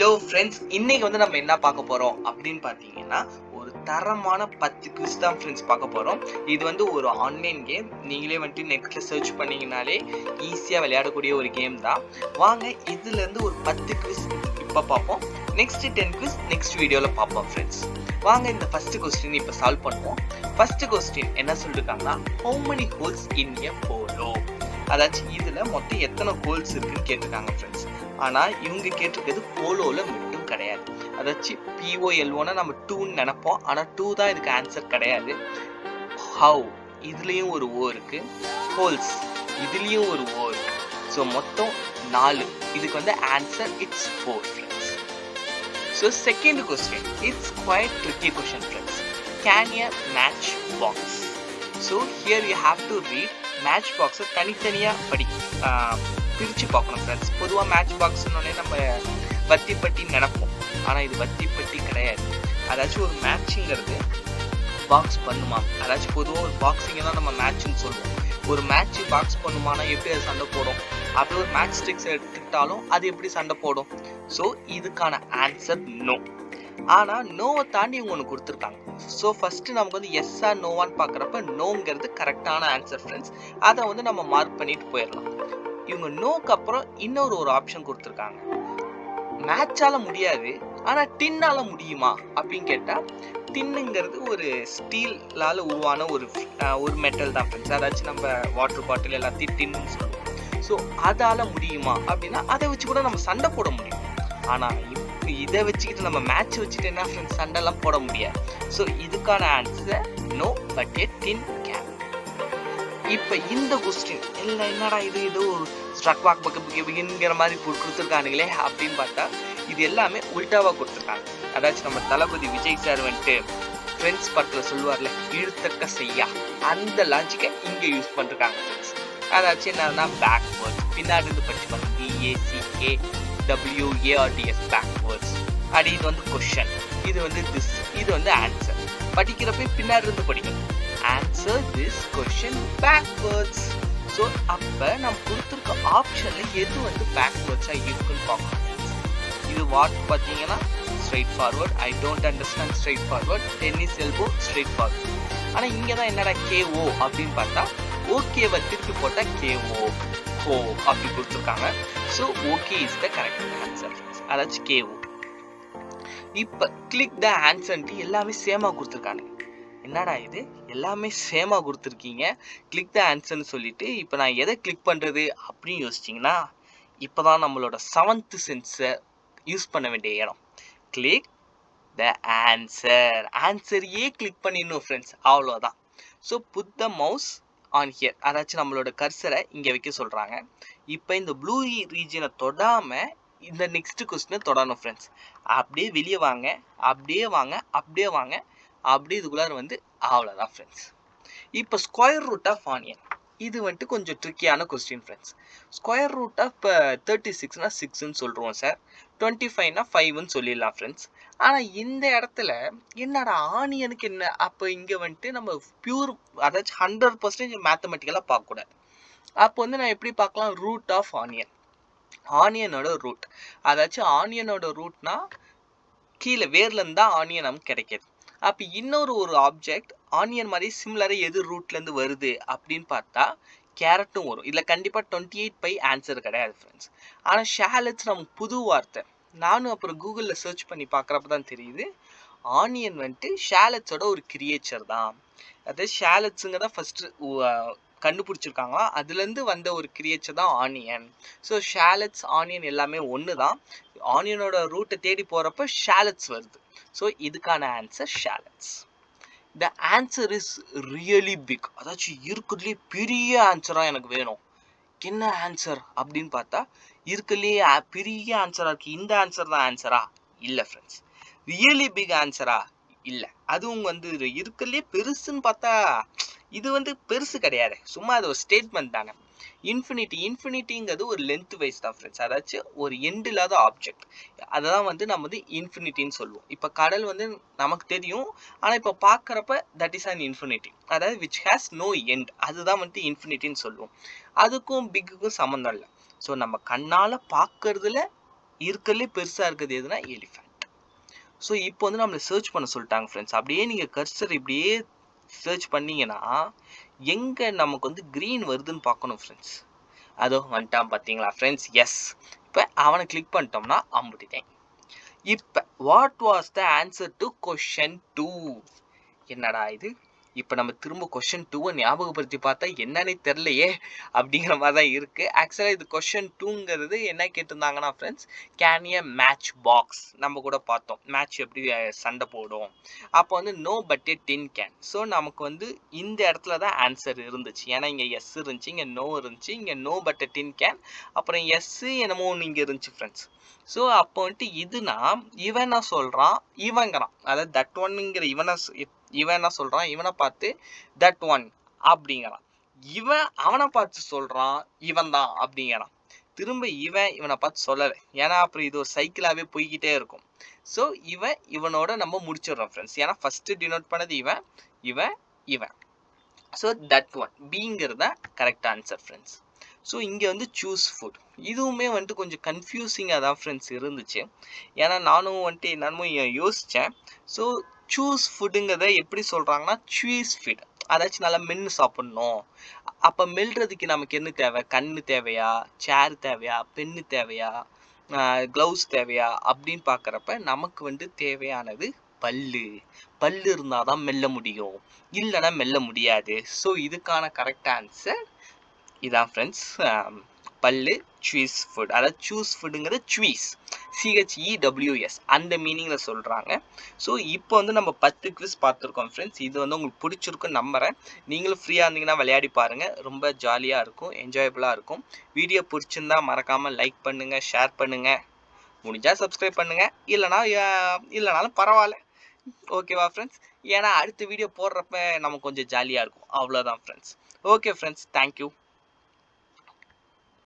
Hello friends, இன்னைக்கு வந்து நம்ம என்ன பார்க்க போறோம் அப்படின்னு பார்த்தீங்கன்னா, ஒரு தரமான 10 குவிஸ் தான் ஃப்ரெண்ட்ஸ் பார்க்க போறோம். இது வந்து ஒரு ஆன்லைன் கேம். நீங்களே வந்துட்டு நெட்ல சர்ச் பண்ணீங்கனாலே ஈஸியா விளையாடக்கூடிய ஒரு கேம் தான். வாங்க இதுல இருந்து ஒரு 10 குவிஸ் இப்ப பார்ப்போம். நெக்ஸ்ட் 10 குவிஸ் நெக்ஸ்ட் வீடியோல பார்ப்போம் ஃப்ரெண்ட்ஸ். வாங்க இந்த ஃபர்ஸ்ட் கொஸ்டின் இப்ப சால்வ் பண்ணுவோம். ஃபர்ஸ்ட் கொஸ்டின் என்ன சொல்லிருக்காங்கன்னா, how many holes in a polo? அதாச்சும் இதுல மொத்தம் எத்தனை ஹோல்ஸ் இருக்குன்னு கேட்டிருக்காங்க ஃப்ரெண்ட்ஸ். ஆனா இவங்க கேட்டிருக்கிறது போலோல மட்டும் கிடையாது. அதாச்சும் POLOனா நம்ம 2ன்னு நினைப்போம். ஆனா 2 தான் இதுக்கு ஆன்சர் கிடையாது. ஹவ் இதுலயும் ஒரு ஓ இருக்கு. ஹோல்ஸ் இதுலயும் ஒரு ஓ இருக்கு. ஸோ மொத்தம் 4. இதுக்கு வந்து answer it's 4 friends. So second question it's quite tricky question friends. Can a match box? So here you have to read match பாக்ஸை தனித்தனியாக பிரித்து பார்க்கணும் ஃப்ரெண்ட்ஸ். பொதுவாக மேட்ச் பாக்ஸ்னோடனே நம்ம வத்திப்பட்டி நினைப்போம். ஆனால் இது வத்திப்பட்டி கிடையாது. அதாச்சும் ஒரு மேட்சுங்கிறது பாக்ஸ் பண்ணுமா? அதாச்சும் பொதுவாக ஒரு பாக்ஸிங்கை தான் நம்ம மேட்ச்னு சொல்லுவோம். ஒரு மேட்ச் பாக்ஸ் பண்ணுமானா எப்படி அது சண்டை போடும்? அப்படி ஒரு மேட்ச் ஸ்டிக்ஸ் எடுத்துக்கிட்டாலும் அது எப்படி சண்டை போடும்? ஸோ இதுக்கான ஆன்சர் நோ. ஆனா நோவை தாண்டி இவங்க ஒன்று கொடுத்துருக்காங்க. ஸோ ஃபர்ஸ்ட் நமக்கு வந்து எஸ்ஸா நோவான்னு பார்க்குறப்ப நோங்கிறது கரெக்டான ஆன்சர் ஃப்ரெண்ட்ஸ். அதை வந்து நம்ம மார்க் பண்ணிட்டு போயிடலாம். இவங்க நோக்கு அப்புறம் இன்னொரு ஆப்ஷன் கொடுத்துருக்காங்க. மேட்சால முடியாது ஆனா டின்னால முடியுமா அப்படின்னு கேட்டா, டின்னுங்கிறது ஒரு ஸ்டீலால உருவான ஒரு மெட்டல் தான் ஃப்ரெண்ட்ஸ். அதாச்சும் நம்ம வாட்டர் பாட்டில் எல்லாத்தையும் டின்னு சொல்லுவோம். ஸோ அதால முடியுமா அப்படின்னா அதை வச்சு கூட நம்ம சண்டை போட முடியும். ஆனா இதை வச்சுக்கிட்டு நம்ம மேட்ச் வச்சுட்டு என்ன ஃப்ரெண்ட்ஸ் சண்டைலாம் போட முடியாது. ஸோ இதுக்கான answer no, but a tin can. இப்ப இந்த கொஸ்டின் எல்லாம் என்னடா இது ஏதோ ஸ்ட்ரக் வாக் பக்கங்கிற மாதிரி கொடுத்துருக்கானுங்களே அப்படின்னு பார்த்தா, இது எல்லாமே உல்டாவா கொடுத்துருக்காங்க. அதாச்சும் நம்ம தளபதி விஜய் சார் வந்துட்டு ஃப்ரெண்ட்ஸ் படத்துல சொல்லுவார்ல, இழுத்தக்க செய்யா, அந்த லாஜிக்கை இங்க யூஸ் பண்ணிருக்காங்க ஃப்ரெண்ட்ஸ். அதாச்சும் என்னன்னா பேக்வேர்ட்ஸ், பின்னாடி இருந்து படிச்சுப்பாங்க, BACKWARDS பேக்வேர்ட்ஸ். அது இது வந்து கொஸ்டின், இது வந்து திஸ், இது வந்து ஆன்சர். படிக்கிறப்ப பின்னாடி இருந்து படிக்கணும். Answer this question backwards. So அப்ப நம்ம கொடுத்துருக்க ஆப்ஷன்ல எது வந்து பேக்வேர்ட்ஸா இருக்குன்னு பார்க்கணும். இது வாட் பார்த்தீங்கன்னா straight forward. I don't understand straight forward. Tennis elbow straight forward. ஆனா இங்க தான் என்னடா KO அப்படின்னு பார்த்தா, ஓகேவை திருப்பி போட்டா KO ஹோ அப்படி கொடுத்துருக்காங்க. So okay is the correct answer. அதாச்சும் KO. இப்ப கிளிக் த ஆன்சர்ன்ட்டு எல்லாமே சேமா கொடுத்துருக்காங்க. என்னடா இது எல்லாமே சேமா கொடுத்துருக்கீங்க, கிளிக் த ஆன்சர்னு சொல்லிட்டு இப்போ நான் எதை கிளிக் பண்றது அப்படின்னு யோசிச்சிங்கன்னா, இப்போதான் நம்மளோட 7th சென்ஸை யூஸ் பண்ண வேண்டிய இடம். Click the answer. ஆன்சரையே கிளிக் பண்ணிடணும் ஃப்ரெண்ட்ஸ், அவ்வளோதான். So put the mouse on here. அதாச்சும் நம்மளோட கர்சரை இங்கே வைக்க சொல்கிறாங்க. இப்போ இந்த ப்ளூ ரீஜனை தொடாமல் இந்த நெக்ஸ்ட் கொஸ்டினை தொடரணும் ஃப்ரெண்ட்ஸ். அப்படியே வெளியே வாங்க, அப்படியே வாங்க, அப்படியே வாங்க, அப்படியே இதுக்குள்ளார வந்து அவ்வளோதான் ஃப்ரெண்ட்ஸ். இப்போ ஸ்கொயர் ரூட் ஆஃப் ஆனியன், இது வந்துட்டு கொஞ்சம் ட்ரிக்கியான question friends. Square root of 36னா 6ன்னு சொல்கிறோம் சார், 25னா 5ன்னு சொல்லிடலாம் ஃப்ரெண்ட்ஸ். ஆனால் இந்த இடத்துல என்னடா ஆனியனுக்கு என்ன? அப்போ இங்கே வந்துட்டு நம்ம பியூர் அதாச்சும் 100% மேத்தமெட்டிக்கலாக பார்க்கக்கூடாது. அப்போ வந்து நான் எப்படி பார்க்கலாம்? ரூட் ஆஃப் ஆனியன், ஆனியனோட ரூட். அதாச்சும் ஆனியனோட ரூட்னா கீழே வேர்லேருந்து தான் ஆனியன் நமக்கு கிடைக்கிது. அப்போ இன்னொரு ஆப்ஜெக்ட் ஆனியன் மாதிரி சிமிலராக எது ரூட்லேருந்து வருது அப்படின்னு பார்த்தா கேரட்டும் வரும். இதில் கண்டிப்பாக 28 ஆன்சர் கிடையாது ஃப்ரெண்ட்ஸ். ஆனால் ஷேலட்ஸ் நமக்கு புது வார்த்தை. நானும் அப்புறம் கூகுளில் சர்ச் பண்ணி பார்க்குறப்ப தான் தெரியுது, ஆனியன் வந்துட்டு ஷேலட்ஸோட ஒரு கிரியேச்சர் தான். அதாவது ஷேலட்ஸுங்க தான் ஃபஸ்ட்டு கண்டுபிடிச்சிருக்காங்க. அதுலேருந்து வந்த ஒரு கிரியேச்சர் தான் ஆனியன். ஸோ ஷேலட்ஸ் ஆனியன் எல்லாமே ஒன்று தான். ஆனியனோட ரூட்டை தேடி போகிறப்ப ஷேலட்ஸ் வருது. ஸோ இதுக்கான answer shallots. The answer is really big. அதாச்சும் இருக்கிறதுலே பெரிய ஆன்சராக எனக்கு வேணும். என்ன ஆன்சர் அப்படின்னு பார்த்தா, இருக்கிறதுலே பெரிய ஆன்சராக இருக்குது, இந்த ஆன்சர் தான் ஆன்சரா? இல்லை ஃப்ரெண்ட்ஸ். Really big ஆன்சரா? இல்லை. அதுவும் வந்து இருக்கிறதுலே பெருசுன்னு பார்த்தா இது வந்து பெருசு கிடையாது, சும்மா அது ஒரு ஸ்டேட்மெண்ட் தானே. இன்ஃபினிட்டிங்கிறது ஒரு லென்த் வைஸ் தான் ஃப்ரெண்ட்ஸ். அதாச்சும் ஒரு எண்ட் இல்லாத ஆப்ஜெக்ட், அதான் வந்து நம்ம வந்து இன்ஃபினிட்டின்னு சொல்லுவோம். இப்போ கடல் வந்து நமக்கு தெரியும், ஆனால் இப்போ பார்க்குறப்ப தட் இஸ் அன் இன்ஃபினிட்டி, அதாவது விச் ஹேஸ் நோ எண்ட், அதுதான் வந்து இன்ஃபினிட்டின்னு சொல்லுவோம். அதுக்கும் பிக்குக்கும் சம்மந்தம் இல்லை. ஸோ நம்ம கண்ணால் பார்க்கறதுல இருக்கலே பெருசா இருக்குது எதுனா எலிஃபென்ட். ஸோ இப்போ வந்து நம்மளை சர்ச் பண்ண சொல்லிட்டாங்க ஃப்ரெண்ட்ஸ். அப்படியே நீங்க கர்சர் இப்படியே சர்ச் பண்ணீங்கன்னா எங்க நமக்கு வந்து கிரீன் வருதுன்னு பார்க்கணும் ஃப்ரெண்ட்ஸ். அதோ வந்துட்டான் பார்த்தீங்களா ஃப்ரெண்ட்ஸ். எஸ், இப்போ அவனை கிளிக் பண்ணிட்டோம்னா அம்புட்டிட்டேன். இப்போ what was the answer to question 2? என்னடா இது, இப்போ நம்ம திரும்ப கொஸ்டின் 2 ஞாபகப்படுத்தி பார்த்தா என்னன்னே தெரியலையே அப்படிங்கிற மாதிரி தான் இருக்கு. ஆக்சுவலாக இது கொஸ்டின் 2ங்கிறது என்ன கேட்டிருந்தாங்கன்னா friends, can a match box, நம்ம கூட பார்த்தோம் மேட்ச் எப்படி சண்டை போடும். அப்போ வந்து no but a tin can. So நமக்கு வந்து இந்த இடத்துல தான் ஆன்சர் இருந்துச்சு. ஏன்னா இங்கே எஸ் இருந்துச்சு, இங்கே நோ இருந்துச்சு, இங்கே no but a tin can, அப்புறம் எஸ் என்னமோ ஒன்று இங்கே இருந்துச்சு ஃப்ரெண்ட்ஸ். ஸோ அப்போ வந்துட்டு இதுனா இவன் என்ன சொல்கிறான், இவங்கிறான், அதாவது தட் ஒன்னுங்கிற இவன் என்ன சொல்றான், இவனை பார்த்து தட் ஒன் அப்படிங்கிறான். இவன் அவனை பார்த்து சொல்றான் இவன் தான் அப்படிங்கிறான். திரும்ப இவனை பார்த்து சொல்லலை, ஏன்னா அப்புறம் இது ஒரு சைக்கிளாவே போய்கிட்டே இருக்கும். ஸோ இவனோட நம்ம முடிச்சிடுறோம் ஃப்ரெண்ட்ஸ். ஏன்னா ஃபர்ஸ்ட் டினோட் பண்ணது இவன். ஸோ தட் ஒன் பிங்கிறத கரெக்ட் ஆன்சர் ஃப்ரெண்ட்ஸ். ஸோ இங்கே வந்து சூஸ் ஃபுட், இதுவுமே வந்துட்டு கொஞ்சம் கன்ஃபியூசிங்காக தான் ஃப்ரெண்ட்ஸ் இருந்துச்சு. ஏன்னா நானும் வந்துட்டு என்னமோ யோசித்தேன். ஸோ சூஸ் ஃபுட்டுங்கிறத எப்படி சொல்கிறாங்கன்னா சூஸ் ஃபுட், அதாச்சும் நல்லா மென்று சாப்பிட்ணும். அப்போ மெல்றதுக்கு நமக்கு என்ன தேவை, கண்ணு தேவையா, சேர் தேவையா, பென்னு தேவையா, க்ளவுஸ் தேவையா அப்படின்னு பார்க்குறப்ப நமக்கு வந்து தேவையானது பல்லு இருந்தால் தான் மெல்ல முடியும், இல்லைன்னா மெல்ல முடியாது. ஸோ இதுக்கான கரெக்ட் ஆன்சர் இதான் ஃப்ரெண்ட்ஸ், பல்லு சூஸ் ஃபுட். அதாவது சூஸ் ஃபுட்டுங்கிறது சூஸ், CHEWS அந்த மீனிங்கில் சொல்கிறாங்க. ஸோ இப்போ வந்து நம்ம 10 குவிஸ் பார்த்துருக்கோம் ஃப்ரெண்ட்ஸ். இது வந்து உங்களுக்கு பிடிச்சிருக்குன்னு நம்புகிறேன். நீங்களும் ஃப்ரீயாக இருந்தீங்கன்னா விளையாடி பாருங்கள், ரொம்ப ஜாலியாக இருக்கும், என்ஜாயபுளாக இருக்கும். வீடியோ பிடிச்சிருந்தா மறக்காமல் லைக் பண்ணுங்கள், ஷேர் பண்ணுங்கள், முடிஞ்சால் சப்ஸ்கிரைப் பண்ணுங்கள், இல்லைனாலும் பரவாயில்ல, ஓகேவா ஃப்ரெண்ட்ஸ். ஏன்னா அடுத்த வீடியோ போடுறப்ப நமக்கு கொஞ்சம் ஜாலியாக இருக்கும், அவ்வளோதான் ஃப்ரெண்ட்ஸ். Okay friends, thank you.